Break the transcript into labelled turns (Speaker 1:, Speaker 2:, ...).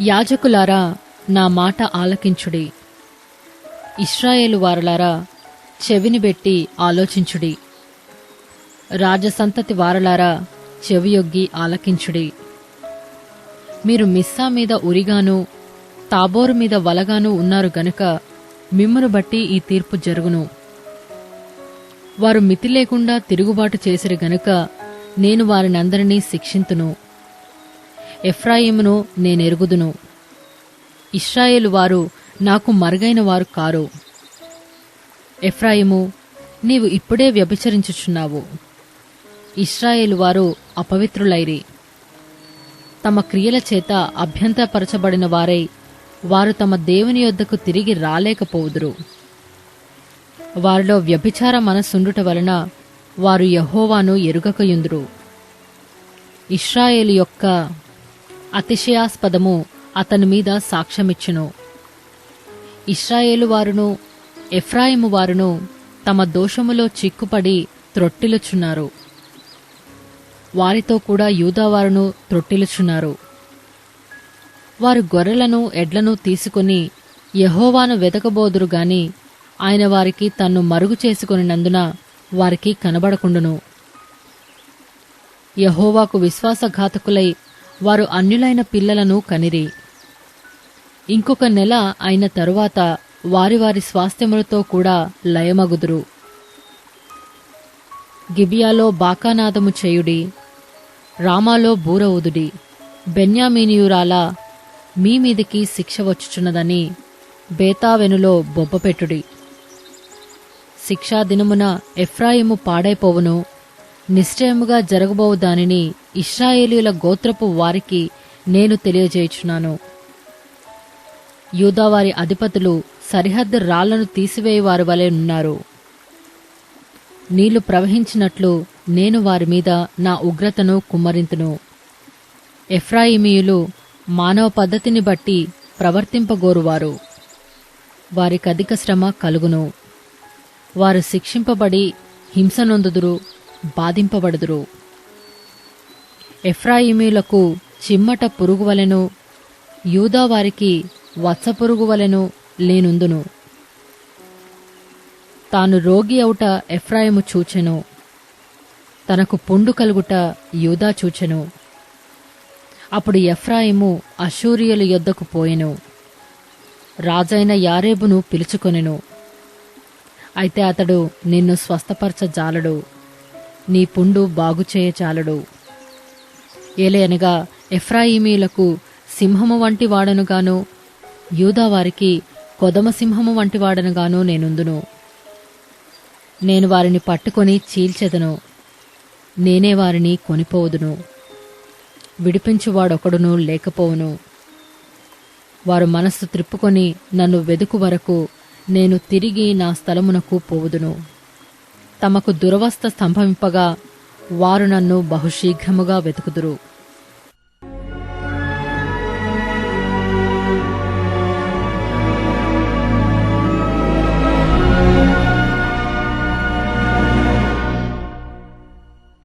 Speaker 1: యాజకులారా, నా మాట ఆలకించుడి. ఇశ్రాయేలు వారలారా, చెవినిబెట్టి ఆలోచించుడి. రాజసంతతి వారలారా, చెవియొగ్గి ఆలకించుడి. మీరు మిస్సా మీద ఉరిగాను, తాబోరు మీద వలగాను ఉన్నారు గనుక మిమ్మును బట్టి ఈ తీర్పు జరుగును. వారు మితి లేకుండా తిరుగుబాటు చేసిరి గనుక నేను వారినందరినీ శిక్షింతును. ఎఫ్రాయిమును నేనెరుగుదును. ఇశ్రాయేలు వారు నాకు మరుగైన వారు కారు. ఎఫ్రాయిము, నీవు ఇప్పుడే వ్యభిచరించుచున్నావు. ఇశ్రాయేలు వారు అపవిత్రులైరి. తమ క్రియల చేత అభ్యంతరపరచబడిన వారై వారు తమ దేవుని యొద్దకు తిరిగి రాలేకపోవుదురు. వారిలో వ్యభిచార మనస్సుండుట వలన వారు యెహోవాను ఎరుగకయుందురు. ఇశ్రాయేలు యొక్క అతిశయాస్పదము అతని మీద సాక్ష్యమిచ్చును. ఇశ్రాయేలు వారును ఎఫ్రాయిము వారును తమ దోషములో చిక్కుపడి త్రొట్టిలుచున్నారు. వారితో కూడా యూదావారును త్రొట్టిలుచున్నారు. వారు గొర్రెలను ఎడ్లను తీసుకుని యెహోవాను వెదకబోదురు గాని ఆయన వారికి తన్ను మరుగు చేసుకొనినందున వారికి కనబడకుండును. యెహోవాకు విశ్వాసఘాతకులై వారు అన్యులైన పిల్లలను కనిరి. ఇంకొక నెల అయిన తరువాత వారి వారి స్వాస్థ్యములతో కూడా లయమగుదురు. గిబియాలో బాకానాదము చేయుడి, రామాలో బూర ఊదుడి. బెన్యామీనీయురాలా, మీ మీదికి శిక్ష వచ్చుచున్నదని బేతావెనులో బొబ్బపెట్టుడి. శిక్షా దినమున ఎఫ్రాయిము పాడైపోవును. నిశ్చయముగా జరగబోవు దానిని ఇశ్రాయేలీయుల గోత్రపు వారికి నేను తెలియజేయుచున్నాను. యూదావారి అధిపతులు సరిహద్దు రాళ్లను తీసివేయువారి వలె నున్నారు. నీళ్లు ప్రవహించినట్లు నేను వారి మీద నా ఉగ్రతను కుమ్మరింతును. ఎఫ్రాయిమీయులు మానవ పద్ధతిని బట్టి ప్రవర్తింపగోరువారు. వారికధిక శ్రమ కలుగును. వారు శిక్షింపబడి హింసనొందుదురు, బాధింపబడుదురు. ఎఫ్రాయిమీయులకు చిమ్మట పురుగువలెను, యూదావారికి వత్సపురుగువలెను లేనుందును. తాను రోగి అవుట ఎఫ్రాయిము చూచెను, తనకు పుండు కలుగుట యూదా చూచెను. అప్పుడు ఎఫ్రాయిము అషూరియుల యొద్దకు పోయెను, రాజైన యారేబును పిలుచుకొనెను. అయితే అతడు నిన్ను స్వస్థపరచజాలడు, నీ పుండు బాగుచేయజాలడు. ఏలయనగా ఎఫ్రాయిమీయులకు సింహము వంటి వాడనుగాను, యూదావారికి కొదమ సింహము వంటి వాడనుగాను నేనుందును. నేను వారిని పట్టుకొని చీల్చెదను, నేనే వారిని కొనిపోవుదును. విడిపించువాడొకడును లేకపోవును. వారు మనస్సు త్రిప్పుకొని నన్ను వెదుకు వరకు నేను తిరిగి నా స్థలమునకు పోవుదును. తమకు దురవస్థ సంభవింపగా వారు నన్ను బహుశీఘ్రముగా వెతుకుదురు.